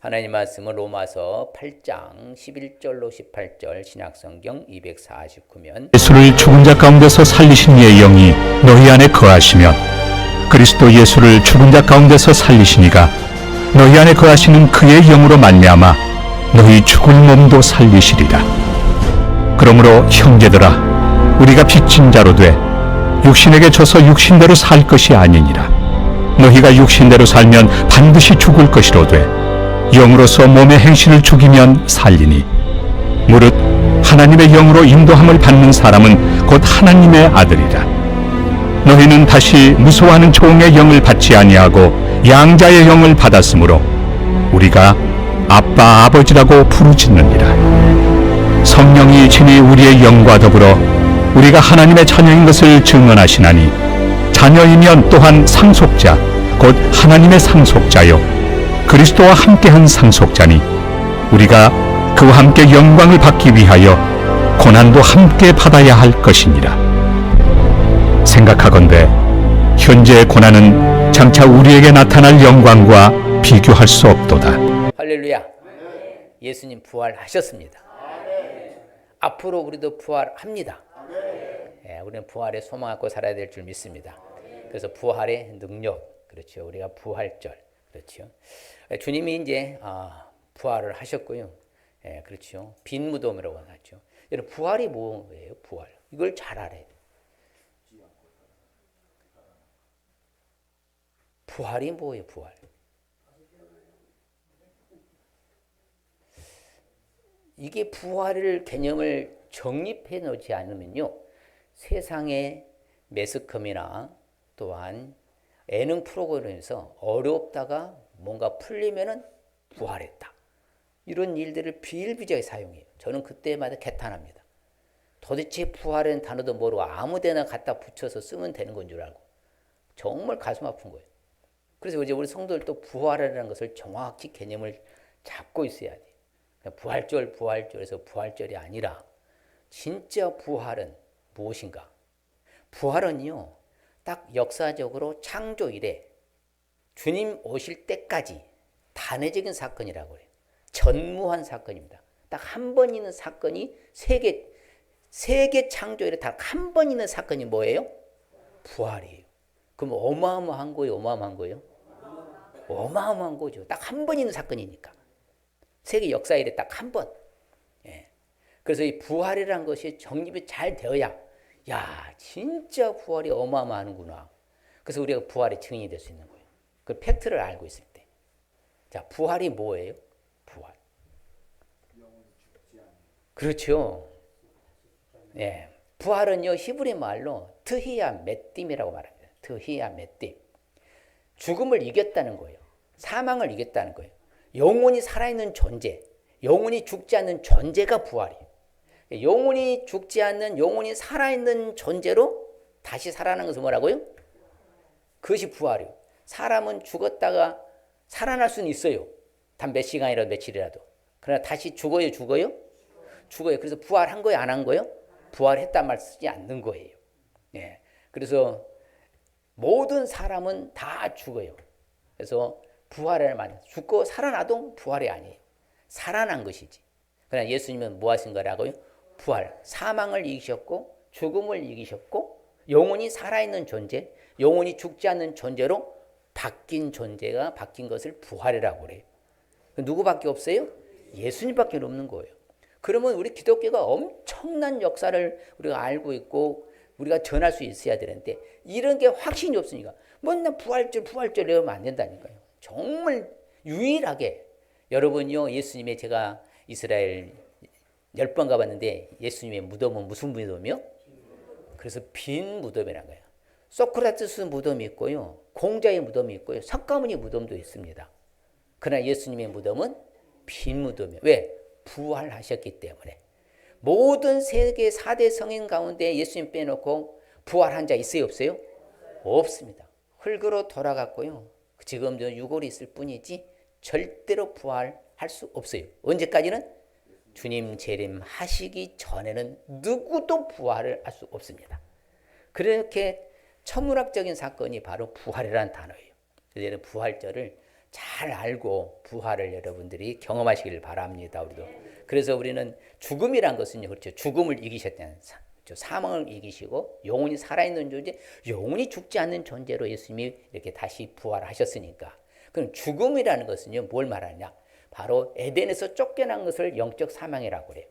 하나님 말씀은 로마서 8장 11절로 18절 신약성경 249면 예수를 죽은 자 가운데서 살리신 이의 영이 너희 안에 거하시면 그리스도 예수를 죽은 자 가운데서 살리시니가 너희 안에 거하시는 그의 영으로 말미암아 너희 죽을 몸도 살리시리라. 그러므로 형제들아, 우리가 빚진 자로 돼 육신에게 져서 육신대로 살 것이 아니니라. 너희가 육신대로 살면 반드시 죽을 것이로되 영으로서 몸의 행실을 죽이면 살리니 무릇 하나님의 영으로 인도함을 받는 사람은 곧 하나님의 아들이라. 너희는 다시 무서워하는 종의 영을 받지 아니하고 양자의 영을 받았으므로 우리가 아빠 아버지라고 부르짖느니라. 성령이 친히 우리의 영과 더불어 우리가 하나님의 자녀인 것을 증언하시나니 자녀이면 또한 상속자 곧 하나님의 상속자요 그리스도와 함께한 상속자니 우리가 그와 함께 영광을 받기 위하여 고난도 함께 받아야 할 것이니라. 생각하건대 현재의 고난은 장차 우리에게 나타날 영광과 비교할 수 없도다. 할렐루야. 예수님 부활하셨습니다. 앞으로 우리도 부활합니다. 우리는 부활의 소망 갖고 살아야 될 줄 믿습니다. 그래서 부활의 능력, 그렇죠. 우리가 부활절, 그렇죠. 주님이 이제 부활을 하셨고요. 그렇죠. 빈 무덤이라고 하죠. 여러분 부활이 뭐예요? 부활. 이걸 잘 알아야 돼요. 부활이 뭐예요? 부활. 이게 부활을 개념을 정립해 놓지 않으면요. 세상의 매스컴이나 또한 예능 프로그램에서 어렵다가 뭔가 풀리면은 부활했다. 이런 일들을 비일비재하게 사용해요. 저는 그때마다 개탄합니다. 도대체 부활은 단어도 모르고 아무 데나 갖다 붙여서 쓰면 되는 건 줄 알고 정말 가슴 아픈 거예요. 그래서 이제 우리 성도들도 부활이라는 것을 정확히 개념을 잡고 있어야 돼요. 부활절에서 부활절이 아니라 진짜 부활은 무엇인가? 부활은요, 딱 역사적으로 창조 이래 주님 오실 때까지 단회적인 사건이라고 해요. 전무한 사건입니다. 딱 한 번 있는 사건이 세계 창조 이래 딱 한 번 있는 사건이 뭐예요? 부활이에요. 그럼 어마어마한 거예요? 어마어마한 거예요? 어마어마한 거죠. 딱 한 번 있는 사건이니까. 세계 역사 이래 딱 한 번. 그래서 이 부활이라는 것이 정립이 잘 되어야 야 진짜 부활이 어마어마하는구나. 그래서 우리가 부활의 증인이 될 수 있는 거예요. 그 팩트를 알고 있을 때. 자, 부활이 뭐예요? 부활. 그렇죠. 부활은요 히브리 말로 트히야 메띠이라고 말합니다. 트히야 메띠. 죽음을 이겼다는 거예요. 사망을 이겼다는 거예요. 영원히 살아있는 존재, 영원히 죽지 않는 존재가 부활이에요. 영원히 죽지 않는, 영원히 살아있는 존재로 다시 살아나는 것은 뭐라고요? 그것이 부활이에요. 사람은 죽었다가 살아날 수는 있어요. 단 몇 시간이라도 며칠이라도. 그러나 다시 죽어요? 죽어요? 죽어요. 그래서 부활한 거예요? 안 한 거예요? 부활했단 말 쓰지 않는 거예요. 그래서 모든 사람은 다 죽어요. 그래서 부활을 말해요. 죽고 살아나도 부활이 아니에요. 살아난 것이지. 그러나 예수님은 뭐 하신 거라고요? 부활. 사망을 이기셨고 죽음을 이기셨고 영원히 살아있는 존재, 영원히 죽지 않는 존재로 바뀐 존재가 바뀐 것을 부활이라고 그래요. 누구밖에 없어요? 예수님밖에 없는 거예요. 그러면 우리 기독교가 엄청난 역사를 우리가 알고 있고 우리가 전할 수 있어야 되는데 이런 게 확신이 없으니까 맨날 부활절 이러면 안 된다니까요. 정말 유일하게 여러분요 예수님의 제가 이스라엘 10번 가봤는데 예수님의 무덤은 무슨 무덤이요? 그래서 빈 무덤이라는 거예요. 소크라테스 무덤이 있고요. 공자의 무덤이 있고요. 석가모니 무덤도 있습니다. 그러나 예수님의 무덤은 빈 무덤이에요. 왜? 부활하셨기 때문에. 모든 세계 4대 성인 가운데 예수님 빼놓고 부활한 자 있어요? 없어요? 없습니다. 흙으로 돌아갔고요. 지금도 유골이 있을 뿐이지 절대로 부활할 수 없어요. 언제까지는? 주님 재림하시기 전에는 누구도 부활을 할 수 없습니다. 그렇게 천문학적인 사건이 바로 부활이라는 단어예요. 그래서 부활절을 잘 알고 부활을 여러분들이 경험하시길 바랍니다. 우리도. 그래서 우리는 죽음이란 것은요, 그렇죠. 죽음을 이기셨다는 사망을 이기시고 영원히 살아있는 존재, 영원히 죽지 않는 존재로 예수님이 이렇게 다시 부활하셨으니까. 그럼 죽음이라는 것은요, 뭘 말하냐? 바로 에덴에서 쫓겨난 것을 영적 사망이라고 그래요.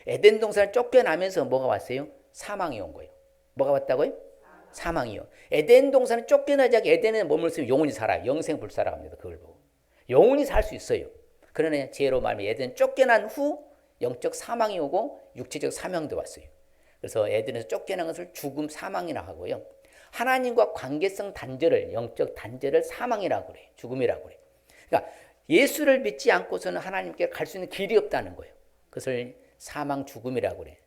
에덴 동산을 쫓겨나면서 뭐가 왔어요? 사망이 온 거예요. 뭐가 왔다고요? 사망이요. 에덴 동산을 쫓겨나지 않게 에덴에 머물렀으면 영원히 살아요. 영생불사라고 합니다. 그걸 보고. 영원히 살 수 있어요. 그러나 죄로 말하면 에덴 쫓겨난 후 영적 사망이 오고 육체적 사명도 왔어요. 그래서 에덴에서 쫓겨난 것을 죽음, 사망이라고 하고요. 하나님과 관계성 단절을, 영적 단절을 사망이라고 그래요. 죽음이라고 그래요. 그러니까 예수를 믿지 않고서는 하나님께 갈 수 있는 길이 없다는 거예요. 그것을 사망, 죽음이라고 그래요.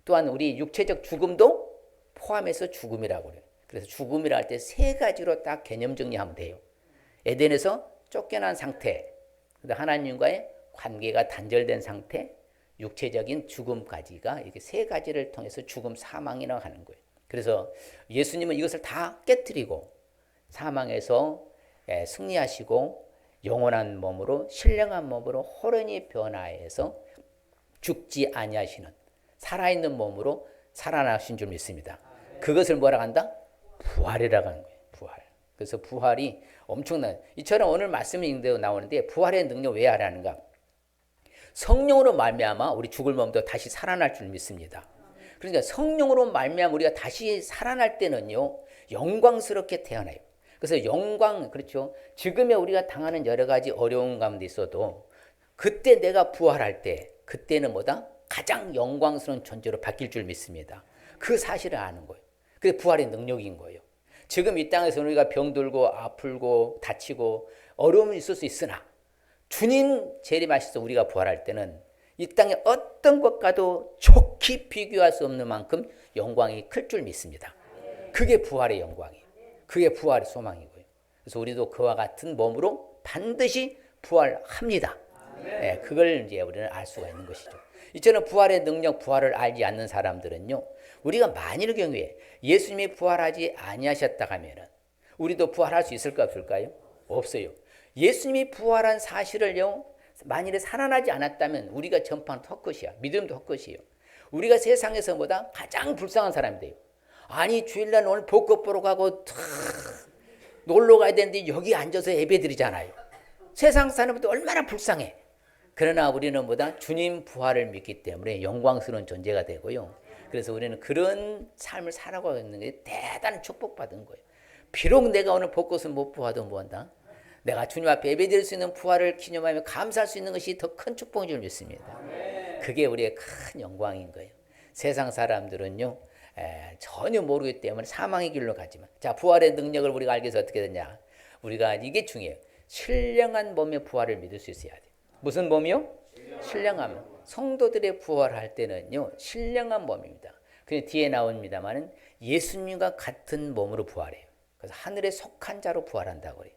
또한 우리 육체적 죽음도 포함해서 죽음이라고 그래요. 그래서 죽음이라 할 때 세 가지로 딱 개념 정리하면 돼요. 에덴에서 쫓겨난 상태, 하나님과의 관계가 단절된 상태, 육체적인 죽음까지가 이렇게 세 가지를 통해서 죽음, 사망이라고 하는 거예요. 그래서 예수님은 이것을 다 깨뜨리고 사망에서 승리하시고 영원한 몸으로, 신령한 몸으로 호련히 변화해서 죽지 아니하시는 살아있는 몸으로 살아나신 줄 믿습니다. 그것을 뭐라고 한다? 부활이라고 하는 거예요. 부활. 그래서 부활이 엄청난, 이처럼 오늘 말씀이 나오는데 부활의 능력 왜 하라는가? 성령으로 말미암아 우리 죽을 몸도 다시 살아날 줄 믿습니다. 그러니까 성령으로 말미암아 우리가 다시 살아날 때는요, 영광스럽게 태어나요. 그래서 영광, 그렇죠. 지금의 우리가 당하는 여러 가지 어려운 가운데 있어도 그때 내가 부활할 때, 그때는 뭐다? 가장 영광스러운 존재로 바뀔 줄 믿습니다. 그 사실을 아는 거예요. 그게 부활의 능력인 거예요. 지금 이 땅에서 우리가 병들고 아프고 다치고 어려움이 있을 수 있으나 주님 재림하셔서 우리가 부활할 때는 이 땅의 어떤 것과도 좋게 비교할 수 없는 만큼 영광이 클 줄 믿습니다. 그게 부활의 영광이에요. 그게 부활의 소망이고요. 그래서 우리도 그와 같은 몸으로 반드시 부활합니다. 네, 그걸 이제 우리는 알 수가 있는 것이죠. 이처럼 부활의 능력, 부활을 알지 않는 사람들은요, 우리가 만일 경우에 예수님이 부활하지 아니하셨다 하면은 우리도 부활할 수 있을까 없을까요? 없어요. 예수님이 부활한 사실을요, 만일에 살아나지 않았다면 우리가 전파는 헛것이야. 믿음도 헛것이에요. 우리가 세상에서보다 가장 불쌍한 사람이 돼요. 아니, 주일날 오늘 벚꽃 보러 가고 놀러 가야 되는데 여기 앉아서 예배 드리잖아요. 세상 사람들도 얼마나 불쌍해. 그러나 우리는 보다 주님 부활을 믿기 때문에 영광스러운 존재가 되고요. 그래서 우리는 그런 삶을 살아가고 있는 게 대단한 축복받은 거예요. 비록 내가 오늘 벚꽃을 못 보아도 뭐한다? 내가 주님 앞에 예배드릴 수 있는 부활을 기념하며 감사할 수 있는 것이 더 큰 축복인 줄 믿습니다. 그게 우리의 큰 영광인 거예요. 세상 사람들은요, 전혀 모르기 때문에 사망의 길로 가지만, 자, 부활의 능력을 우리가 알기 위해서 어떻게 되냐? 우리가 이게 중요해요. 신령한 몸의 부활을 믿을 수 있어야 돼요. 무슨 몸이요? 신령함. 성도들의 부활할 때는요, 신령한 몸입니다. 그 뒤에 나옵니다만은 예수님과 같은 몸으로 부활해요. 그래서 하늘에 속한 자로 부활한다고 그래요.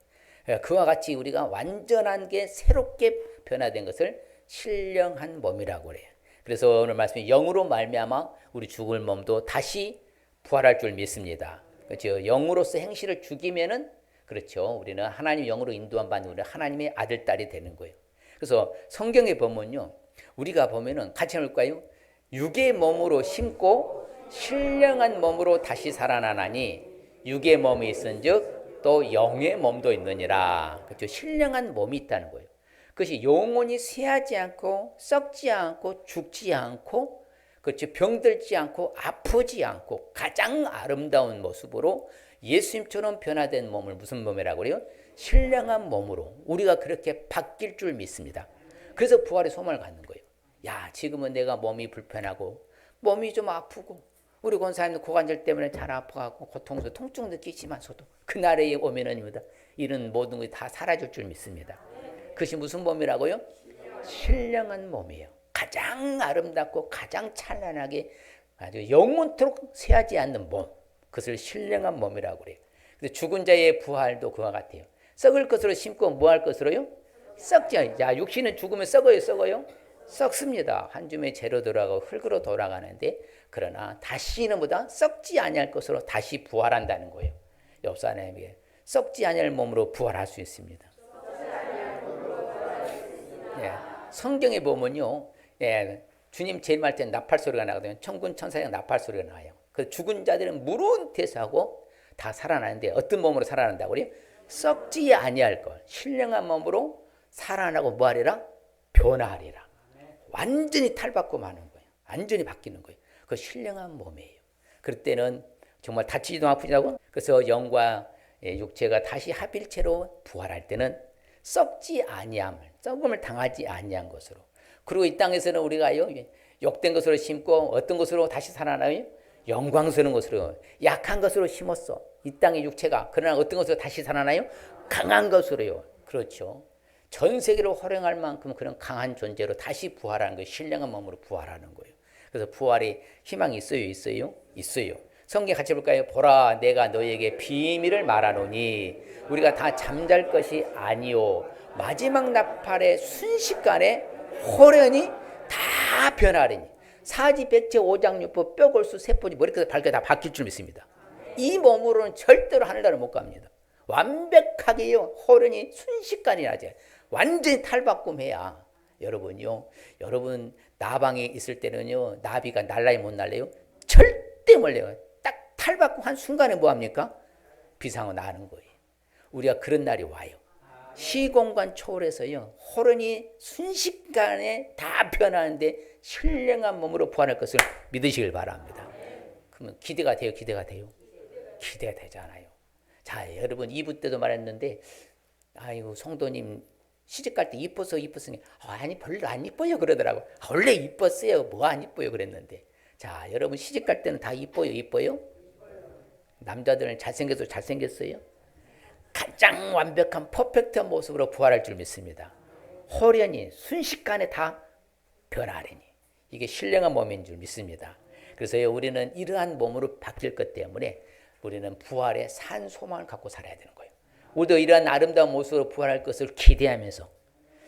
그와 같이 우리가 완전한 게 새롭게 변화된 것을 신령한 몸이라고 그래요. 그래서 오늘 말씀이 영으로 말미암아 우리 죽을 몸도 다시 부활할 줄 믿습니다. 그렇죠. 영으로서 행실을 죽이면은, 그렇죠, 우리는 하나님 영으로 인도함 받는 우리 하나님의 아들 딸이 되는 거예요. 그래서 성경에 보면요, 우리가 보면은 같이 볼까요? 육의 몸으로 심고 신령한 몸으로 다시 살아나나니 육의 몸이 있은즉 또 영의 몸도 있느니라. 그렇죠. 신령한 몸이 있다는 거예요. 그것이 영원히 쇠하지 않고 썩지 않고 죽지 않고, 그렇죠, 병들지 않고 아프지 않고 가장 아름다운 모습으로 예수님처럼 변화된 몸을 무슨 몸이라고 그래요? 신령한 몸으로 우리가 그렇게 바뀔 줄 믿습니다. 그래서 부활의 소망을 갖는 거예요. 야, 지금은 내가 몸이 불편하고 몸이 좀 아프고 우리 권사님도 고관절 때문에 잘 아파하고 고통스러워 통증 느끼지만서도 그날에 오면은 이런 모든 것이 다 사라질 줄 믿습니다. 그것이 무슨 몸이라고요? 신령한 몸이에요. 가장 아름답고 가장 찬란하게 아주 영원토록 쇠하지 않는 몸, 그것을 신령한 몸이라고 그래요. 그래서 죽은 자의 부활도 그와 같아요. 썩을 것으로 심고 뭐 할 것으로요? 썩지. 자, 육신은 죽으면 썩어요? 썩습니다. 한 줌의 재로 돌아가고 흙으로 돌아가는데, 그러나 다시는 보다 썩지 아니할 것으로 다시 부활한다는 거예요. 옆 사람에게 썩지 아니할 몸으로 부활할 수 있습니다. 성경에 보면요, 주님 재림할 때는 나팔 소리가 나거든요. 천군 천사장 나팔 소리가 나요. 그 죽은 자들은 무론퇴사하고 다 살아나는데 어떤 몸으로 살아난다고 그래요? 썩지 아니할 것, 신령한 몸으로 살아나고 뭐하리라? 변화하리라. 완전히 탈바꿈 하는 거예요. 완전히 바뀌는 거예요. 그 신령한 몸이에요. 그럴 때는 정말 다치지도 아프지도. 그래서 영과 육체가 다시 합일체로 부활할 때는 썩지 아니함을, 썩음을 당하지 아니한 것으로. 그리고 이 땅에서는 우리가요, 욕된 것으로 심고 어떤 것으로 다시 살아나요? 영광스러운 것으로, 약한 것으로 심었어. 이 땅의 육체가. 그러나 어떤 것으로 다시 살아나요? 강한 것으로요. 그렇죠. 전 세계로 활용할 만큼 그런 강한 존재로 다시 부활하는 거예요. 신령한 몸으로 부활하는 거예요. 그래서 부활의 희망이 있어요? 있어요? 있어요. 성경 같이 볼까요? 보라, 내가 너에게 비밀을 말하노니 우리가 다 잠잘 것이 아니요 마지막 나팔의 순식간에 호련히 다 변하리니 사지백체 오장육부 뼈골수 세포지 머리끝에 발끝 다 바뀔 줄 믿습니다. 이 몸으로는 절대로 하늘나라를 못 갑니다. 완벽하게요, 호련히 순식간이나 하지. 완전히 탈바꿈해야. 여러분요, 여러분 나방에 있을 때는요, 나비가 날라요 못 날래요? 절대 몰래요. 딱 탈바꿈 한 순간에 뭐합니까? 비상을 나는 거예요. 우리가 그런 날이 와요. 시공간 초월해서요, 호련히 순식간에 다 변하는데 신령한 몸으로 부활할 것을 믿으시길 바랍니다. 그러면 기대가 돼요? 기대가 돼요? 기대가 되잖아요. 자, 여러분 2부 때도 말했는데, 아이고 성도님 시집갈 때 이뻤으니 아니 별로 안 이뻐요 그러더라고. 원래 이뻤어요. 뭐 안 이뻐요 그랬는데. 자, 여러분 시집갈 때는 다 이뻐요? 이뻐요? 남자들은 잘생겨서 잘생겼어요? 가장 완벽한 퍼펙트한 모습으로 부활할 줄 믿습니다. 호련히 순식간에 다 변하리니. 이게 신령한 몸인 줄 믿습니다. 그래서 우리는 이러한 몸으로 바뀔 것 때문에 우리는 부활의 산 소망을 갖고 살아야 되는 거예요. 우리도 이러한 아름다운 모습으로 부활할 것을 기대하면서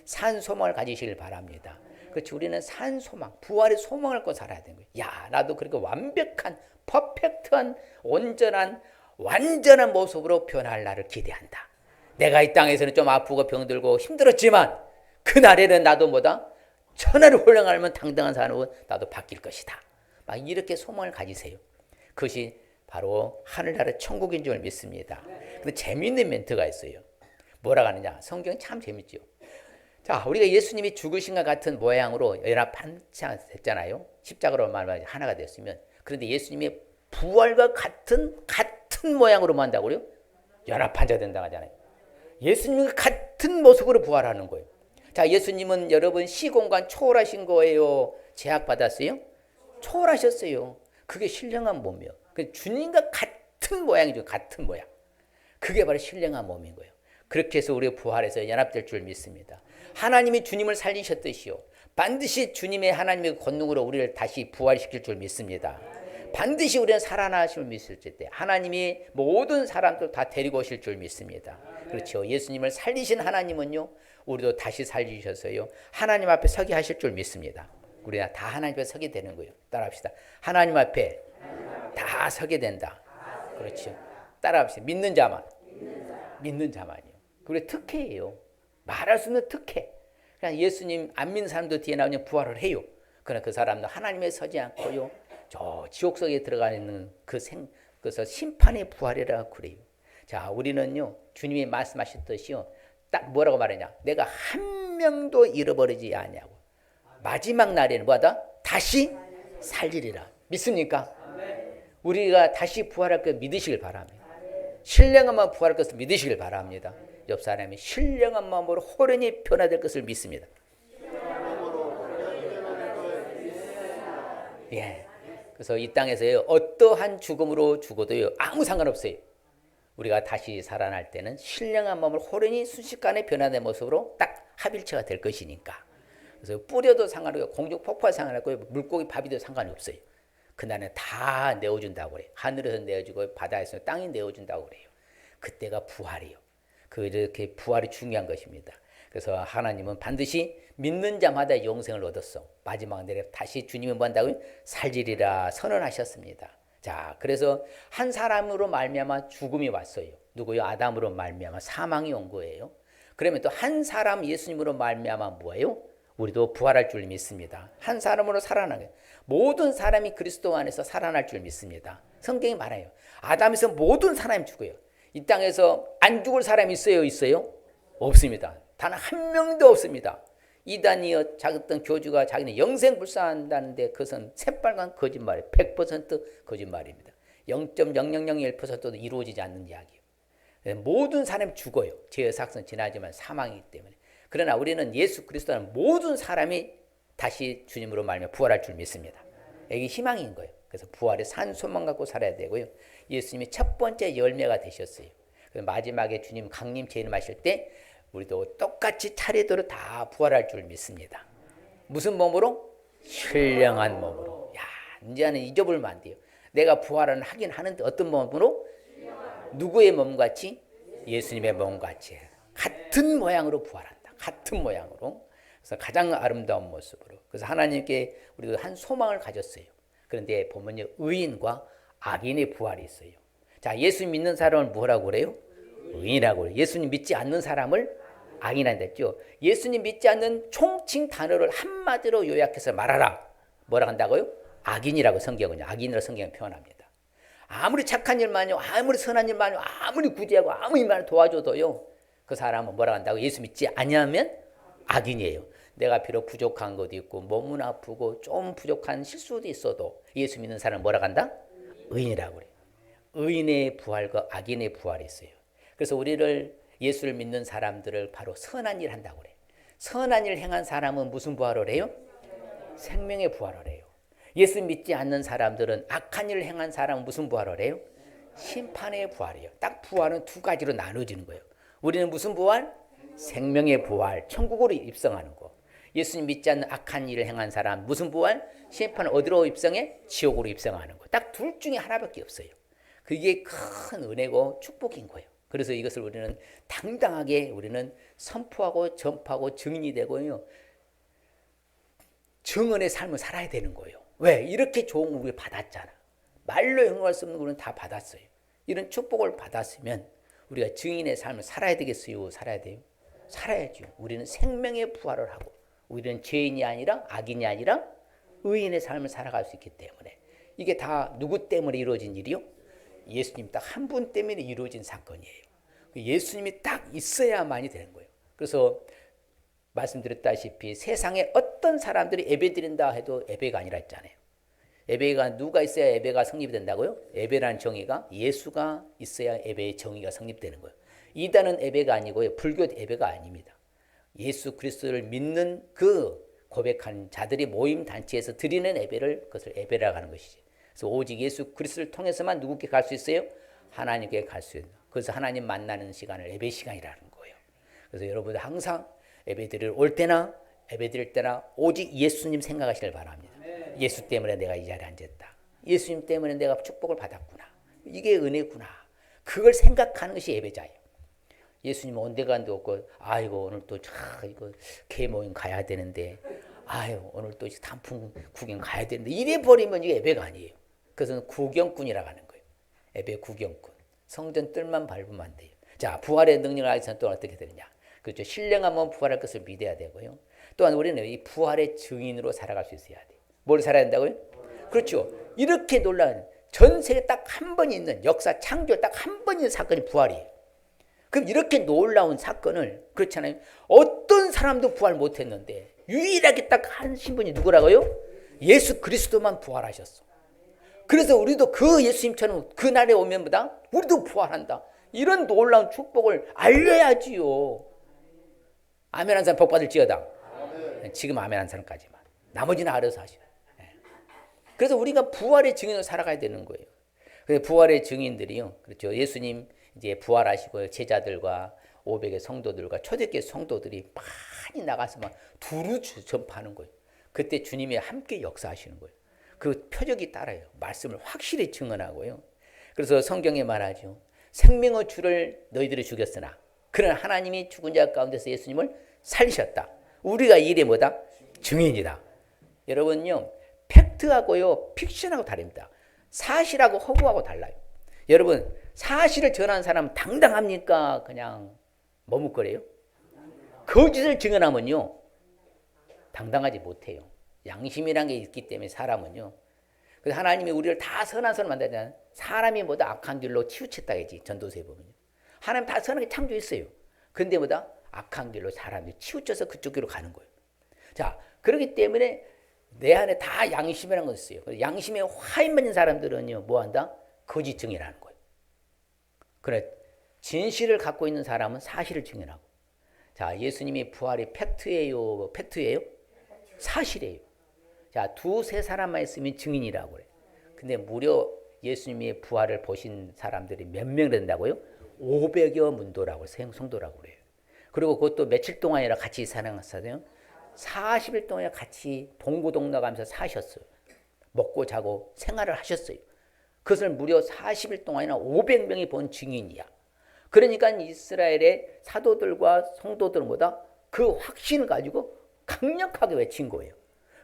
산 소망을 가지시길 바랍니다. 그렇지, 우리는 산 소망, 부활의 소망을 갖고 살아야 되는 거예요. 야, 나도 그렇게 완벽한, 퍼펙트한, 온전한, 완전한 모습으로 변할 날을 기대한다. 내가 이 땅에서는 좀 아프고 병들고 힘들었지만 그날에는 나도 뭐다? 천하를 홀령하면 당당한 사람으로 나도 바뀔 것이다. 막 이렇게 소망을 가지세요. 그것이 바로 하늘나라 천국인 줄 믿습니다. 근데 재미있는 멘트가 있어요. 뭐라고 하느냐? 성경이 참 재밌죠. 자, 우리가 예수님이 죽으신 것 같은 모양으로 연합한창 됐잖아요. 십자가로 말하면 하나가 됐으면. 그런데 예수님의 부활과 같은 모양으로 한다고요? 연합한자 된다고 하잖아요. 예수님과 같은 모습으로 부활하는 거예요. 자, 예수님은 여러분 시공간 초월하신 거예요? 제약받았어요? 초월하셨어요. 그게 신령한 몸이요. 주님과 같은 모양이죠. 같은 모양. 그게 바로 신령한 몸인 거예요. 그렇게 해서 우리가 부활해서 연합될 줄 믿습니다. 하나님이 주님을 살리셨듯이요, 반드시 주님의 하나님의 권능으로 우리를 다시 부활시킬 줄 믿습니다. 반드시 우리는 살아나실 믿을 때 하나님이 모든 사람들 다 데리고 오실 줄 믿습니다. 그렇죠. 예수님을 살리신 하나님은요, 우리도 다시 살리셔서요, 하나님 앞에 서게 하실 줄 믿습니다. 우리가 다 하나님 앞에 서게 되는 거예요. 따라합시다. 하나님 앞에 다 서게 된다. 그렇죠. 따라합시다. 믿는 자만. 믿는 자만이요. 그게 특혜예요. 말할 수 없는 특혜. 그냥 예수님 안 믿는 사람도 뒤에 나오면 부활을 해요. 그러나 그 사람도 하나님에 서지 않고요, 저 지옥속에 들어가 있는 그래서 심판의 부활이라고 그래요. 자, 우리는요, 주님이 말씀하셨듯이요, 딱 뭐라고 말하냐? 내가 한 명도 잃어버리지 않냐고. 마지막 날에는 뭐다? 다시 살리리라. 믿습니까? 우리가 다시 부활할 것 믿으시길 바랍니다. 신령한 마음 부활할 것을 믿으시길 바랍니다. 옆 사람이 신령한 마음으로 호련히 변화될 것을 믿습니다. 예. 그래서 이 땅에서요, 어떠한 죽음으로 죽어도요, 아무 상관없어요. 우리가 다시 살아날 때는 신령한 마음을 호련히 순식간에 변화된 모습으로 딱 합일체가 될 것이니까. 그래서 뿌려도 상관없고 공중 폭발 상관없고 물고기 밥이도 상관이 없어요. 그날은 다 내어준다고 그래요. 하늘에서 내어주고 바다에서 땅이 내어준다고 그래요. 그때가 부활이요. 그렇게 부활이 중요한 것입니다. 그래서 하나님은 반드시 믿는 자마다 영생을 얻었어. 마지막 날에 다시 주님이 뭐 한다고요? 살리리라 선언하셨습니다. 자, 그래서 한 사람으로 말미암아 죽음이 왔어요. 누구요? 아담으로 말미암아 사망이 온 거예요. 그러면 또 한 사람 예수님으로 말미암아 뭐예요? 우리도 부활할 줄 믿습니다. 한 사람으로 살아나게. 모든 사람이 그리스도 안에서 살아날 줄 믿습니다. 성경이 말해요. 아담에서 모든 사람이 죽어요. 이 땅에서 안 죽을 사람이 있어요? 있어요? 없습니다. 단 한 명도 없습니다. 이단이여 작은 교주가 자기는 영생불사한다는데 그것은 새빨간 거짓말이에요. 100% 거짓말입니다. 0.0001%도 이루어지지 않는 이야기예요. 모든 사람이 죽어요. 죄의 삭은 지나지만 사망이기 때문에. 그러나 우리는 예수 그리스도는 모든 사람이 다시 주님으로 말미암아 부활할 줄 믿습니다. 이게 희망인 거예요. 그래서 부활의 산 소망 갖고 살아야 되고요. 예수님이 첫 번째 열매가 되셨어요. 마지막에 주님 강림 재림하실 때 우리도 똑같이 차례대로 다 부활할 줄 믿습니다. 무슨 몸으로? 신령한 몸으로. 야, 이제는 잊어버리면 안 돼요. 내가 부활은 하긴 하는데 어떤 몸으로? 누구의 몸같이? 예수님의 몸같이. 같은 모양으로 부활한다. 같은 모양으로. 그래서 가장 아름다운 모습으로. 그래서 하나님께 우리도 한 소망을 가졌어요. 그런데 보면요, 의인과 악인의 부활이 있어요. 자, 예수 믿는 사람을 뭐라고 그래요? 의인이라고 그래요. 예수님 믿지 않는 사람을 악인이라 했죠. 예수님 믿지 않는 총칭 단어를 한마디로 요약해서 말하라. 뭐라고 한다고요? 악인이라고 성경은요. 악인이라고 성경은 표현합니다. 아무리 착한 일만요, 아무리 선한 일만요, 아무리 구제하고 아무리 말 도와줘도요, 그 사람은 뭐라고 한다고? 예수 믿지 아니하면 악인이에요. 내가 비록 부족한 것도 있고 몸은 아프고 좀 부족한 실수도 있어도 예수 믿는 사람은 뭐라고 한다? 의인이라고 그래요. 의인의 부활과 악인의 부활이 있어요. 그래서 우리를 예수를 믿는 사람들을 바로 선한 일 한다고 그래요. 선한 일 행한 사람은 무슨 부활을 해요? 생명의 부활을 해요. 예수 믿지 않는 사람들은 악한 일을 행한 사람은 무슨 부활을 해요? 심판의 부활이에요. 딱 부활은 두 가지로 나눠지는 거예요. 우리는 무슨 부활? 생명의 부활, 천국으로 입성하는 거. 예수님 믿지 않는 악한 일을 행한 사람 무슨 부활? 심판 어디로 입성해? 지옥으로 입성하는 거. 딱 둘 중에 하나밖에 없어요. 그게 큰 은혜고 축복인 거예요. 그래서 이것을 우리는 당당하게 우리는 선포하고 전파하고 증인이 되고요. 증언의 삶을 살아야 되는 거예요. 왜? 이렇게 좋은 걸 우리 받았잖아. 말로 형용할 수 없는 걸 우리는 다 받았어요. 이런 축복을 받았으면 우리가 증인의 삶을 살아야 되겠어요? 살아야 돼요? 살아야죠. 우리는 생명의 부활을 하고 우리는 죄인이 아니라 악인이 아니라 의인의 삶을 살아갈 수 있기 때문에 이게 다 누구 때문에 이루어진 일이요? 예수님 딱 한 분 때문에 이루어진 사건이에요. 예수님이 딱 있어야만이 되는 거예요. 그래서 말씀드렸다시피 세상에 어떤 사람들이 예배드린다 해도 예배가 아니라 했잖아요. 예배가 누가 있어야 예배가 성립이 된다고요? 예배라는 정의가 예수가 있어야 예배의 정의가 성립되는 거예요. 이단은 예배가 아니고요. 불교 예배가 아닙니다. 예수 그리스도를 믿는 그 고백한 자들이 모임 단체에서 드리는 예배를 그것을 예배라고 하는 것이지. 그래서 오직 예수 그리스도를 통해서만 누구께 갈 수 있어요? 하나님께 갈 수 있는. 그래서 하나님 만나는 시간을 예배 시간이라는 거예요. 그래서 여러분 항상 예배드릴 올 때나 예배드릴 때나 오직 예수님 생각하시길 바랍니다. 예수 때문에 내가 이 자리에 앉았다. 예수님 때문에 내가 축복을 받았구나. 이게 은혜구나. 그걸 생각하는 것이 예배자예요. 예수님 온 데가 안 없고 아이고 오늘 또 이거 개모임 가야 되는데 아유 오늘 또 단풍 구경 가야 되는데 이래 버리면 이게 예배가 아니에요. 그것은 구경꾼이라고 하는 거예요. 예배 구경꾼. 성전 뜰만 밟으면 안 돼요. 자, 부활의 능력을 알기 위해서는 또 어떻게 되느냐. 그렇죠. 신령하면 부활할 것을 믿어야 되고요. 또한 우리는 이 부활의 증인으로 살아갈 수 있어야 돼요. 뭘 살아야 된다고요? 그렇죠. 이렇게 놀라운 전 세계 딱 한 번 있는 역사 창조 딱 한 번 있는 사건이 부활이에요. 그럼 이렇게 놀라운 사건을 그렇잖아요. 어떤 사람도 부활 못했는데 유일하게 딱 하신 분이 누구라고요? 예수 그리스도만 부활하셨어. 그래서 우리도 그 예수님처럼 그날에 오면보다 우리도 부활한다. 이런 놀라운 축복을 알려야지요. 아멘 한 사람 복 받을지어다. 지금 아멘 한 사람까지만. 나머지는 알아서 하시라. 그래서 우리가 부활의 증인으로 살아가야 되는 거예요. 그래서 부활의 증인들이요. 그렇죠. 예수님 이제 부활하시고 제자들과 500의 성도들과 초대교회 성도들이 많이 나가서 막 두루 전파하는 거예요. 그때 주님이 함께 역사하시는 거예요. 그 표적이 따라요. 말씀을 확실히 증언하고요. 그래서 성경에 말하죠. 생명의 주를 너희들이 죽였으나 그러나 하나님이 죽은 자 가운데서 예수님을 살리셨다. 우리가 이 일에 뭐다? 증인이다. 여러분요. 팩트하고요. 픽션하고 다릅니다. 사실하고 허구하고 달라요. 여러분 사실을 전하는 사람은 당당합니까? 그냥 머뭇거려요? 거짓을 증언하면요. 당당하지 못해요. 양심이란 게 있기 때문에 사람은요. 그래서 하나님이 우리를 다 선한 선을 만들잖아요. 사람이 모두 악한 길로 치우쳤다 했지. 전도서에 보면요. 하나님 다 선하게 창조했어요. 근데 뭐다? 악한 길로 사람이 치우쳐서 그쪽 길로 가는 거예요. 자, 그렇기 때문에 내 안에 다 양심이라는 거 있어요. 양심에 화인 맞는 사람들은요, 뭐 한다? 거짓 증인하는 거예요. 그래, 진실을 갖고 있는 사람은 사실을 증인하고. 자, 예수님이 부활이 팩트예요? 팩트예요? 사실이에요. 자, 두세 사람만 있으면 증인이라고 그래요. 근데 무려 예수님의 부활을 보신 사람들이 몇 명 된다고요? 500여 문도라고, 성도라고 그래요. 그리고 그것도 며칠 동안이라 같이 사랑했어요. 40일 동안 같이 동고동락하면서 사셨어요. 먹고 자고 생활을 하셨어요. 그것을 무려 40일 동안이나 500명이 본 증인이야. 그러니까 이스라엘의 사도들과 성도들보다 그 확신을 가지고 강력하게 외친 거예요.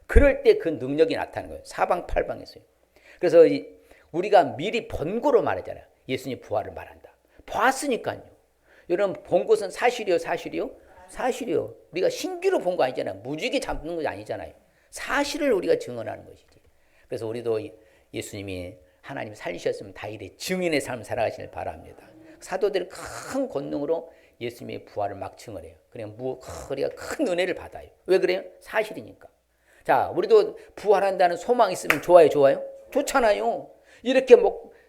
그럴 때 그 능력이 나타나는 거예요. 사방팔방에서요. 그래서 우리가 미리 본 거로 말하잖아요. 예수님 부활을 말한다. 봤으니까요. 여러분 본 것은 사실이요, 사실이요? 사실이요. 우리가 신기로 본 거 아니잖아요. 무지개 잡는 거 아니잖아요. 사실을 우리가 증언하는 것이지. 그래서 우리도 예수님이 하나님 살리셨으면 다일의 증인의 삶을 살아가시길 바랍니다. 사도들이 큰 권능으로 예수님의 부활을 막 증언해요. 그냥 우리가 큰 은혜를 받아요. 왜 그래요? 사실이니까. 자, 우리도 부활한다는 소망이 있으면 좋아요, 좋아요? 좋잖아요. 이렇게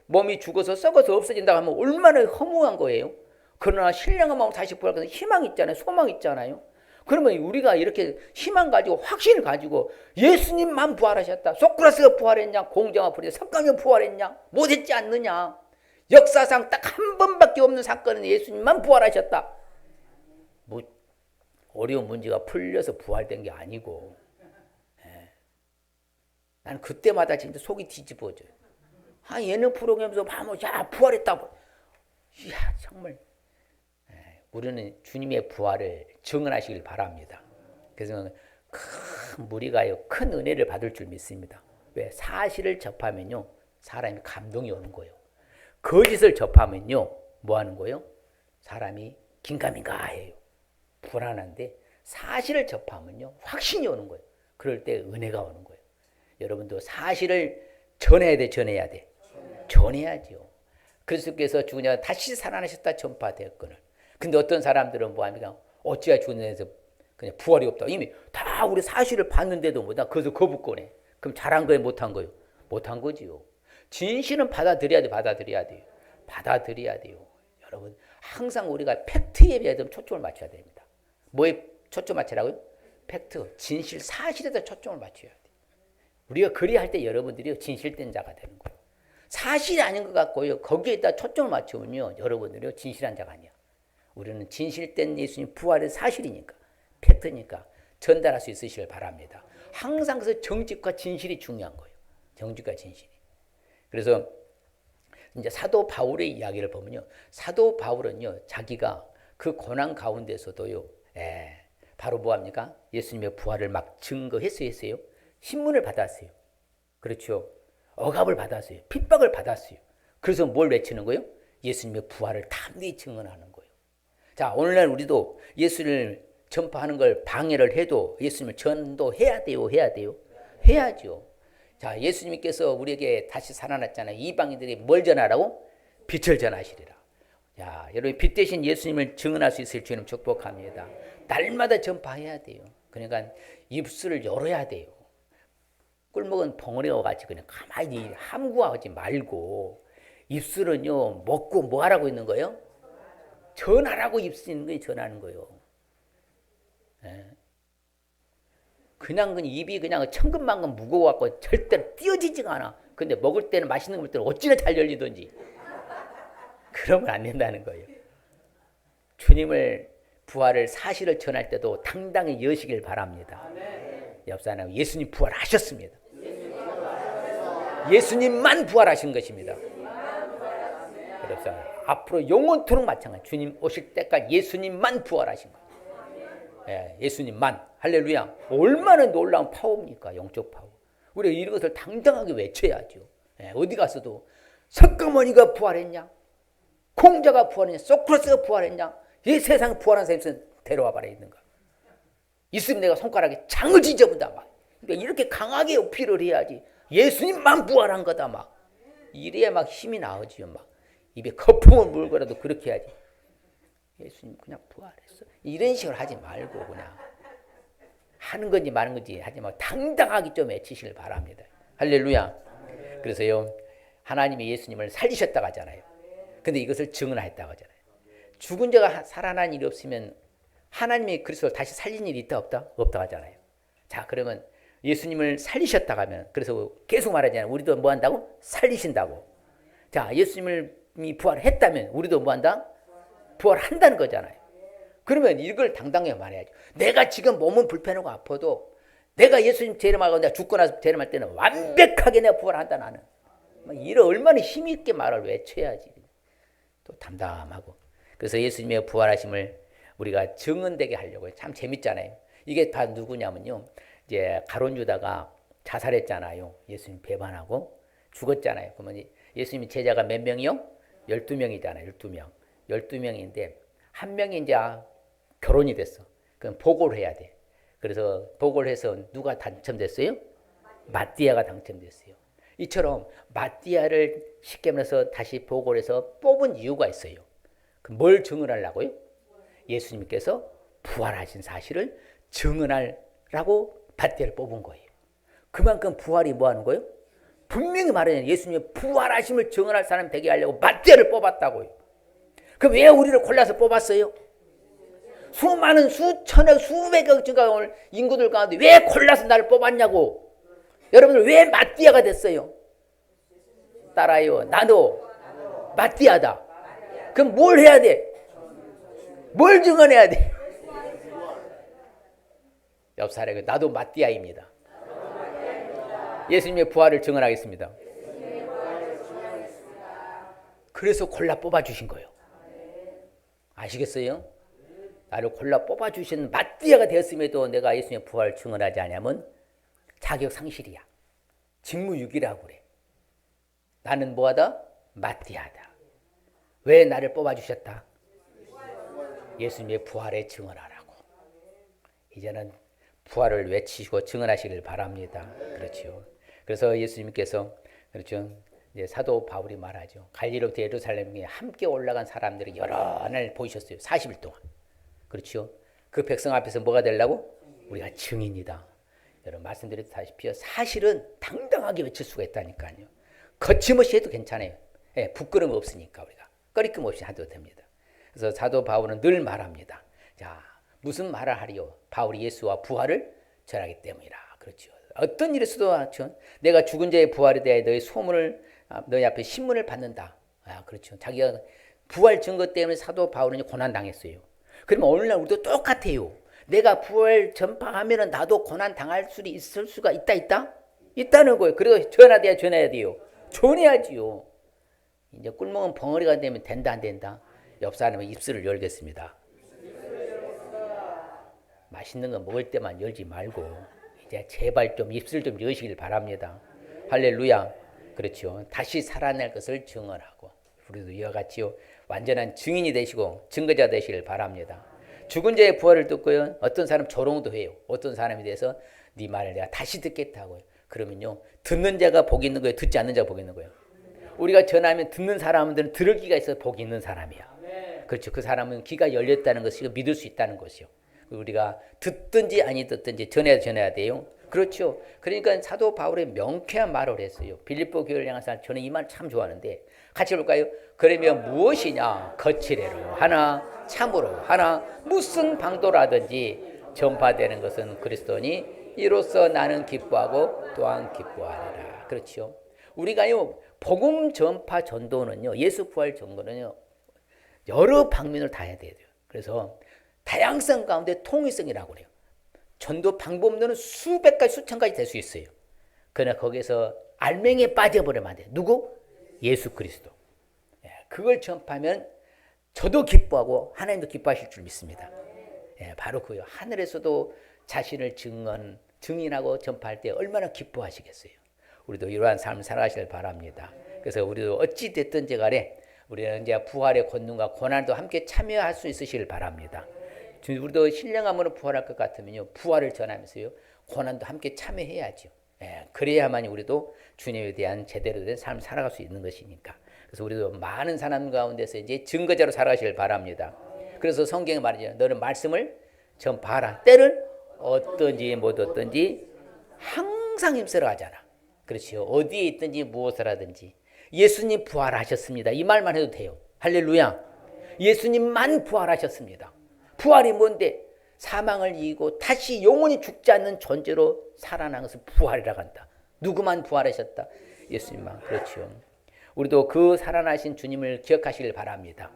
몸이 죽어서 썩어서 없어진다고 하면 얼마나 허무한 거예요. 그러나 신령한 마음 다시 부활해서 희망이 있잖아요. 소망이 있잖아요. 그러면 우리가 이렇게 희망 가지고 확신을 가지고 예수님만 부활하셨다. 소크라스가 부활했냐? 공자가 부활했냐? 석강이 부활했냐? 못했지 않느냐? 역사상 딱 한 번밖에 없는 사건은 예수님만 부활하셨다. 뭐 어려운 문제가 풀려서 부활된 게 아니고 나는 그때마다 진짜 속이 뒤집어져요. 예능 프로그램에서 야 부활했다. 야 정말 우리는 주님의 부활을 증언하시길 바랍니다. 그래서 큰 무리가요 큰 은혜를 받을 줄 믿습니다. 왜? 사실을 접하면요 사람이 감동이 오는 거예요. 거짓을 접하면요 뭐 하는 거예요? 사람이 긴가민가해요. 불안한데 사실을 접하면요 확신이 오는 거예요. 그럴 때 은혜가 오는 거예요. 여러분도 사실을 전해야 돼, 전해야 돼. 전해야죠. 그리스도께서 죽으냐 다시 살아나셨다 전파되었거늘. 근데 어떤 사람들은 뭐 합니까? 어찌야 죽는데서 그냥 부활이 없다. 이미 다 우리 사실을 봤는데도 뭐다. 그래서 거부권해. 그럼 잘한 거예요, 못한 거예요? 못한 거지요. 진실은 받아들여야 돼, 받아들여야 돼요. 받아들여야 돼요. 여러분 항상 우리가 팩트에 대해서 초점을 맞춰야 됩니다. 뭐에 초점 맞추라고요? 팩트, 진실, 사실에다 초점을 맞춰야 돼. 우리가 그리할 때 여러분들이 진실된 자가 되는 거예요. 사실이 아닌 것 같고요. 거기에다 초점을 맞추면요. 여러분들이 진실한 자가 아니야. 우리는 진실된 예수님 부활의 사실이니까, 팩트니까 전달할 수 있으시길 바랍니다. 항상 그래서 정직과 진실이 중요한 거예요. 정직과 진실이. 그래서 이제 사도 바울의 이야기를 보면요. 사도 바울은요. 자기가 그 고난 가운데서도요. 바로 뭐 합니까? 예수님의 부활을 막 증거했어요. 신문을 받았어요. 그렇죠. 억압을 받았어요. 핍박을 받았어요. 그래서 뭘 외치는 거예요? 예수님의 부활을 담대히 증언하는 거예요. 자, 오늘날 우리도 예수를 전파하는 걸 방해를 해도 예수님을 전도해야 돼요? 해야 돼요? 해야죠. 자, 예수님께서 우리에게 다시 살아났잖아요. 이방인들이 뭘 전하라고? 빛을 전하시리라. 야, 여러분 빛 대신 예수님을 증언할 수 있을 주님 축복합니다. 날마다 전파해야 돼요. 그러니까 입술을 열어야 돼요. 꿀먹은 벙어리와 같이 그냥 가만히 함구하지 말고 입술은요 먹고 뭐 하라고 있는 거예요? 전하라고 입술 있는 거예요. 전하는 거예요. 그냥 입이 그냥 천근만근 무거워갖고 절대로 띄어지지가 않아. 근데 먹을 때는 맛있는 거 먹을 때는 어찌나 잘 열리던지. 그러면 안 된다는 거예요. 주님을 부활을 사실을 전할 때도 당당히 여시길 바랍니다. 옆 사람 예수님 부활하셨습니다. 예수님만 부활하신 것입니다. 그래서 앞으로 영원토록 마찬가지. 주님 오실 때까지 예수님만 부활하신 거예요. 예수님만. 할렐루야. 얼마나 놀라운 파워입니까? 영적 파워. 우리가 이것을 당당하게 외쳐야죠. 어디 가서도 석가모니가 부활했냐? 공자가 부활했냐? 소크라테스가 부활했냐? 이 세상 부활한 사람이 데려와 봐라 있는가? 있으면 내가 손가락에 장을 찢어본다 막. 그러니까 이렇게 강하게 어필을 해야지. 예수님만 부활한 거다 막. 이래야 막 힘이 나오지요 막. 입에 거품을 물고라도 그렇게 해야지. 예수님 그냥 부활했어. 이런 식으로 하지 말고 그냥 하는 건지 마는 건지 하지 말고 당당하게 좀 외치시길 바랍니다. 할렐루야. 그래서요 하나님이 예수님을 살리셨다고 하잖아요. 근데 이것을 증언했다고 하잖아요. 죽은 자가 살아난 일이 없으면 하나님이 그리스도를 다시 살린 일이 있다 없다? 없다 하잖아요. 자 그러면 예수님을 살리셨다고 하면 그래서 계속 말하잖아요. 우리도 뭐 한다고? 살리신다고. 자 예수님이 부활했다면 우리도 뭐 한다? 부활한다는 거잖아요. 그러면 이걸 당당하게 말해야죠. 내가 지금 몸은 불편하고 아파도 내가 예수님 재림하고 내가 죽고 나서 재림할 때는 완벽하게 내가 부활한다 나는. 이런 얼마나 힘 있게 말을 외쳐야지. 또 담담하고. 그래서 예수님의 부활하심을 우리가 증언되게 하려고 참 재밌잖아요. 이게 다 누구냐면요. 이제 가룟 유다가 자살했잖아요. 예수님 배반하고 죽었잖아요. 그러면 예수님 제자가 몇 명이요? 12명이잖아요. 12명. 12명인데 한 명이 이제 결혼이 됐어. 그럼 보고를 해야 돼. 그래서 보고를 해서 누가 당첨됐어요? 마띠아가 당첨됐어요. 이처럼 마띠아를 쉽게 말해서 다시 보고를 해서 뽑은 이유가 있어요. 그럼 뭘 증언하려고요? 예수님께서 부활하신 사실을 증언하라고 마띠아를 뽑은 거예요. 그만큼 부활이 뭐 하는 거예요? 분명히 말하잖아요. 예수님의 부활하심을 증언할 사람 되게 하려고 마띠아를 뽑았다고요. 그럼 왜 우리를 골라서 뽑았어요? 수많은 수천억 수백억 증가올 인구들 가운데 왜 골라서 나를 뽑았냐고. 여러분들 왜 마띠아가 됐어요? 따라요. 나도 마띠아다. 그럼 뭘 해야 돼? 뭘 증언해야 돼? 옆 사람에게 나도 마띠아입니다. 예수님의 부활을 증언하겠습니다. 그래서 골라 뽑아주신 거예요. 아시겠어요? 나를 골라 뽑아주신 마띠아가 되었음에도 내가 예수님의 부활을 증언하지 않으면 자격 상실이야. 직무유기라고 그래. 나는 뭐하다? 마띠아다. 왜 나를 뽑아주셨다? 예수님의 부활에 증언하라고. 이제는 부활을 외치시고 증언하시길 바랍니다. 그렇죠. 그래서 예수님께서 그렇죠. 이제 사도 바울이 말하죠. 갈릴리로부터 예루살렘에 함께 올라간 사람들이 여러 날 보이셨어요. 40일 동안. 그렇죠. 그 백성 앞에서 뭐가 되려고? 우리가 증인이다. 여러분 말씀드렸다시피 사실은 당당하게 외칠 수가 있다니까요. 거침없이 해도 괜찮아요. 예, 부끄러움 없으니까 우리가 꺼리낌 없이 해도 됩니다. 그래서 사도 바울은 늘 말합니다. 자, 무슨 말을 하리요? 바울이 예수와 부활을 전하기 때문이라. 그렇죠. 어떤 일이 있어도 내가 죽은 자의 부활에 대해 너희 소문을 너희 앞에 신문을 받는다. 아, 그렇죠. 자기가 부활 증거 때문에 사도 바울은 고난 당했어요. 그러면 오늘날 우리도 똑같아요. 내가 부활 전파하면은 나도 고난 당할 수 있을 수가 있다는 거예요. 그래서 전해야 돼요. 전해야지요. 이제 꿀먹은 벙어리가 되면 된다 안 된다. 옆 사람의 입술을 열겠습니다. 맛있는 거 먹을 때만 열지 말고 이제 제발 좀 입술 좀 여시길 바랍니다. 할렐루야. 그렇죠. 다시 살아날 것을 증언하고 우리도 이와 같이요 완전한 증인이 되시고 증거자 되시길 바랍니다. 죽은 자의 부활을 듣고요 어떤 사람 조롱도 해요. 어떤 사람에 대해서 네 말을 내가 다시 듣겠다고요. 그러면요 듣는 자가 복이 있는 거예요, 듣지 않는 자가 복이 있는 거예요. 우리가 전하면 듣는 사람들은 들을 귀가 있어서 복이 있는 사람이야. 그렇죠. 그 사람은 귀가 열렸다는 것이 믿을 수 있다는 것이요. 우리가 듣든지 아니 듣든지 전해야 돼요. 그렇죠. 그러니까 사도 바울의 명쾌한 말을 했어요. 빌립보 교회를 향해서 저는 이 말 참 좋아하는데 같이 볼까요? 그러면 무엇이냐? 거칠애로 하나 참으로 하나 무슨 방도라든지 전파되는 것은 그리스도니 이로써 나는 기뻐하고 또한 기뻐하리라. 그렇죠. 우리가요 복음 전파 전도는요 예수 부활 전도는요 여러 방면을 다 해야 돼요. 그래서 다양성 가운데 통일성이라고 그래요. 전도 방법론은 수백 가지 수천 가지 될 수 있어요. 그러나 거기서 알맹이에 빠져버리면 안 돼요. 누구? 예수 그리스도. 그걸 전파하면 저도 기뻐하고 하나님도 기뻐하실 줄 믿습니다. 바로 그요. 하늘에서도 자신을 증인하고 전파할 때 얼마나 기뻐하시겠어요. 우리도 이러한 삶을 살아가시길 바랍니다. 그래서 우리도 어찌 됐든지 간에 우리는 이제 부활의 권능과 고난도 함께 참여할 수 있으시길 바랍니다. 우리도 신령함으로 부활할 것 같으면요, 부활을 전하면서요, 고난도 함께 참여해야죠. 예, 그래야만 우리도 주님에 대한 제대로 된 삶을 살아갈 수 있는 것이니까. 그래서 우리도 많은 사람 가운데서 이제 증거자로 살아가시길 바랍니다. 그래서 성경에 말이죠. 너는 말씀을 전파하라. 때를 어떤지 못 어떤지 항상 힘쓰러 하잖아. 그렇죠. 어디에 있든지 무엇을 하든지 예수님 부활하셨습니다. 이 말만 해도 돼요. 할렐루야. 예수님만 부활하셨습니다. 부활이 뭔데? 사망을 이기고 다시 영원히 죽지 않는 존재로 살아난 것을 부활이라고 한다. 누구만 부활하셨다? 예수님만. 그렇죠. 우리도 그 살아나신 주님을 기억하시길 바랍니다.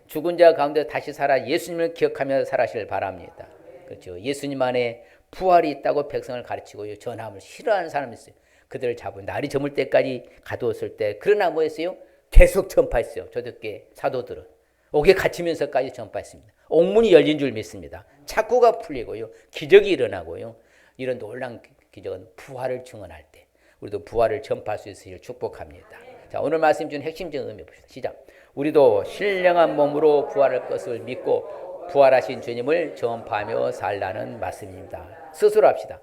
죽은 자 가운데 다시 살아 예수님을 기억하며 살아시길 바랍니다. 그렇죠. 예수님 안에 부활이 있다고 백성을 가르치고 전함을 싫어하는 사람이 있어요. 그들을 잡은 날이 저물 때까지 가두었을 때, 그러나 뭐했어요? 계속 전파했어요. 초대교회 사도들은 옥에 갇히면서까지 전파했습니다. 옥문이 열린 줄 믿습니다. 착고가 풀리고요, 기적이 일어나고요. 이런 놀라운 기적은 부활을 증언할 때 우리도 부활을 전파할 수 있으길 축복합니다. 자, 오늘 말씀 중 핵심적인 의미 봅시다. 시작. 우리도 신령한 몸으로 부활할 것을 믿고 부활하신 주님을 전파하며 살라는 말씀입니다. 스스로 합시다.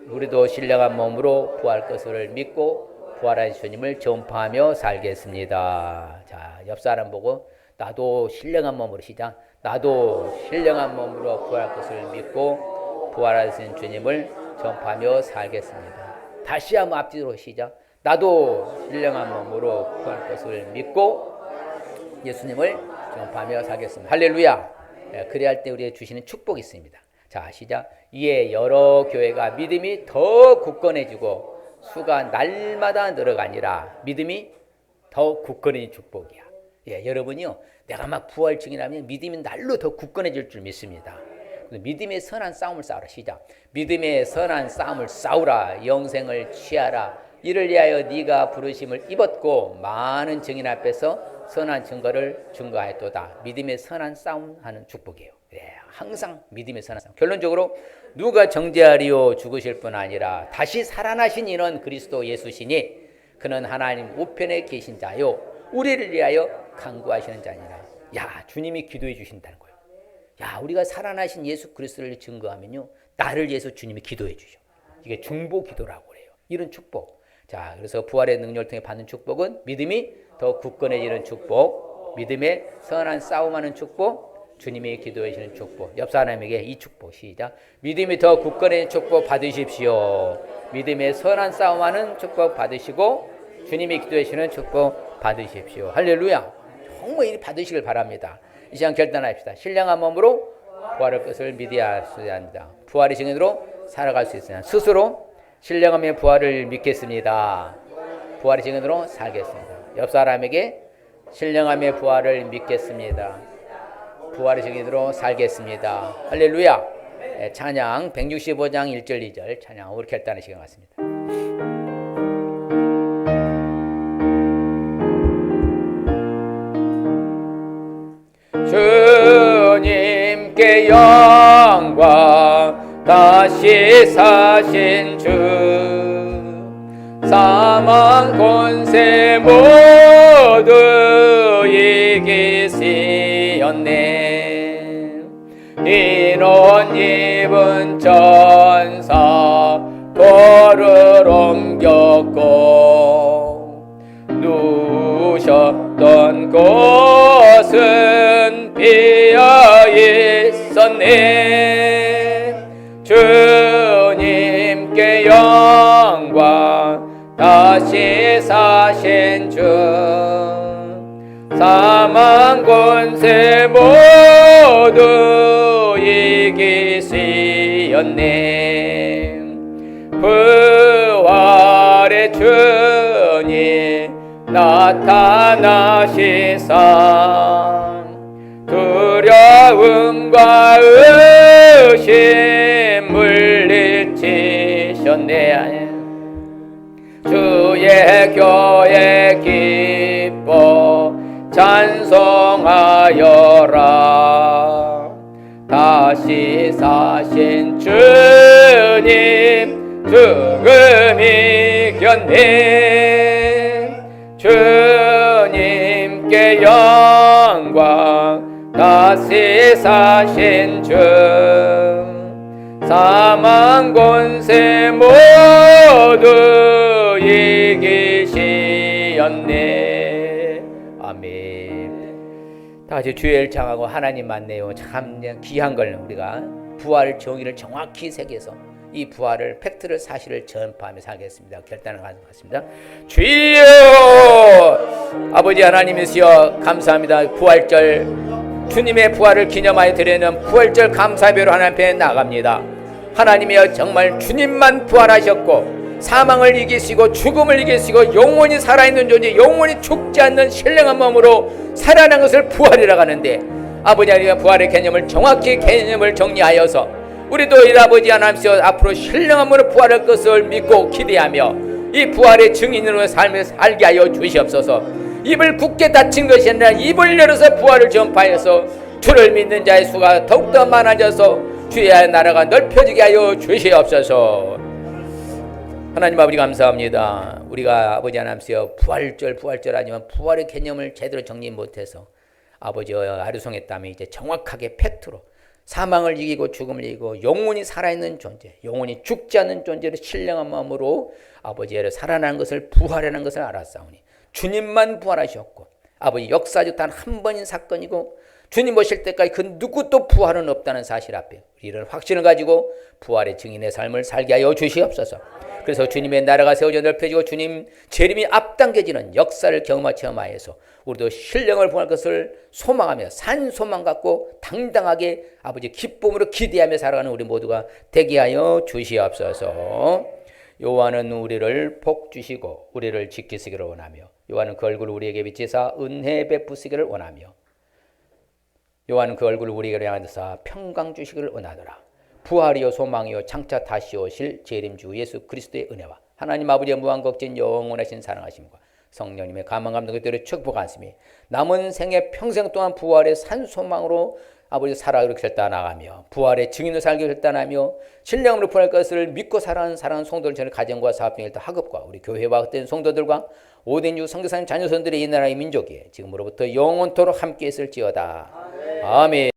우리도 신령한 몸으로 부활할 것을 믿고 부활하신 주님을 전파하며 살겠습니다. 자, 옆 사람 보고 나도 신령한 몸으로, 시작. 나도 신령한 몸으로 부활할 것을 믿고 부활하신 주님을 전파하며 살겠습니다. 다시 한번 앞뒤로 시작. 나도 신령한 몸으로 부활할 것을 믿고 예수님을 전파하며 살겠습니다. 할렐루야. 그래야 할 때 우리에게 주시는 축복이 있습니다. 자, 시작. 이에 여러 교회가 믿음이 더 굳건해지고 수가 날마다 늘어가니라. 믿음이 더 굳건해진 축복이야. 예, 여러분이요, 내가 막 부활 증인하면 믿음이 날로 더 굳건해질 줄 믿습니다. 믿음의 선한 싸움을 싸우라. 시작. 믿음의 선한 싸움을 싸우라. 영생을 취하라. 이를 위하여 네가 부르심을 입었고 많은 증인 앞에서 선한 증거를 증거하였도다. 믿음의 선한 싸움하는 축복이에요. 예, 항상 믿음의 선한 싸움. 결론적으로 누가 정죄하리요? 죽으실 뿐 아니라 다시 살아나신 이는 그리스도 예수시니 그는 하나님 우편에 계신 자요 우리를 위하여 간구하시는 자니라. 야, 주님이 기도해 주신다는 거예요. 야, 우리가 살아나신 예수 그리스도를 증거하면요, 나를 위해서 주님이 기도해 주셔. 이게 중보 기도라고 그래요. 이런 축복. 자, 그래서 부활의 능력을 통해 받는 축복은 믿음이 더 굳건해지는 축복, 믿음의 선한 싸움하는 축복, 주님이 기도해 주시는 축복. 옆 사람에게 이 축복, 시작. 믿음이 더 굳건해지는 축복 받으십시오. 믿음의 선한 싸움하는 축복 받으시고 주님이 기도해 주시는 축복 받으십시오. 할렐루야. 정말 이 받으시길 바랍니다. 이 시간 결단합시다. 신령한 몸으로 부활할 것을 믿어야 합니다. 부활의 증인으로 살아갈 수 있으나 스스로 신령함의 부활을 믿겠습니다. 부활의 증인으로 살겠습니다. 옆 사람에게 신령함의 부활을 믿겠습니다. 부활의 증인으로 살겠습니다. 할렐루야. 찬양 165장 1절 2절 찬양으로 결단의 시간 같습니다. 주님께 영광, 다시 사신 주, 사망 권세 모두 이기시었네. 인원 입은 전사 돌을 옮겼고 누우셨던 곳은 비어 있었네. 주님께 영광, 다시 사신 주, 사망 권세 모두 이기시었네. 부활의 주님 나타나시사 두려움과 의심 물리치셨네. 주의 교회 기뻐 찬송하여라. 다시 사신 주님 죽음 이겼네. 주님께 영광, 다시 위에 사신 주 사망 권세 모두 이기시었네. 아멘. 다 같이 주의를 청하고 하나님 만나요. 참 귀한 걸 우리가 부활 정의를 정확히 새겨서 이 부활을 팩트를 사실을 전파하며 살겠습니다. 결단을 가져갔습니다. 주여 아버지 하나님이시여 감사합니다. 부활절 주님의 부활을 기념하여 드리는 부활절 감사배로 하나님 앞에 나갑니다. 하나님이여 정말 주님만 부활하셨고 사망을 이기시고 죽음을 이기시고 영원히 살아있는 존재, 영원히 죽지 않는 신령한 몸으로 살아난 것을 부활이라고 하는데 아버지 하나님 부활의 개념을 정확히 개념을 정리하여서 우리도 이 아버지 하나님께서 앞으로 신령한 몸으로 부활할 것을 믿고 기대하며 이 부활의 증인으로 삶을 살게 하여 주시옵소서. 입을 굳게 닫힌 것이 아니라 입을 열어서 부활을 전파해서 주를 믿는 자의 수가 더욱더 많아져서 주의 나라가 넓혀지게 하여 주시옵소서. 하나님 아버지 감사합니다. 우리가 아버지 하나님께서 부활절 아니면 부활의 개념을 제대로 정리 못해서 아버지 아류송했다면 이제 정확하게 팩트로 사망을 이기고 죽음을 이기고 영원히 살아있는 존재, 영원히 죽지 않는 존재로 신령한 마음으로 아버지를 살아나는 것을 부활하는 것을 알았사오니 주님만 부활하셨고 아버지 역사적 단 한 번인 사건이고 주님 오실 때까지 그 누구도 부활은 없다는 사실 앞에 이런 확신을 가지고 부활의 증인의 삶을 살게 하여 주시옵소서. 그래서 주님의 나라가 세워져 넓혀지고 주님 재림이 앞당겨지는 역사를 체험하여서 우리도 신령을 부활할 것을 소망하며 산 소망 갖고 당당하게 아버지 기쁨으로 기대하며 살아가는 우리 모두가 되게 하여 주시옵소서. 여호와는 우리를 복 주시고 우리를 지키시기를 원하며 여호와는 그 얼굴을 우리에게 비치사 은혜 베푸시기를 원하며 여호와는 그 얼굴을 우리에게 향하사 평강 주시기를 원하더라. 부활이요 소망이요 장차 다시 오실 재림주 예수 그리스도의 은혜와 하나님 아버지의 무한겁진 영원하신 사랑하심과 성령님의 감화 감동의 뜻을 축복하시며 남은 생애 평생 동안 부활의 산소망으로 아버지 살아가기로 결단하며 부활의 증인으로 살기로 결단하며 신령으로 부활할 것을 믿고 살아가는 사랑하는 성도들 전에 가정과 사업 중에 학업과 우리 교회와 헛된 성도들과 오대주 선교사님 자녀선들의 이 나라의 민족이 지금으로부터 영원토록 함께 있을지어다. 아멘.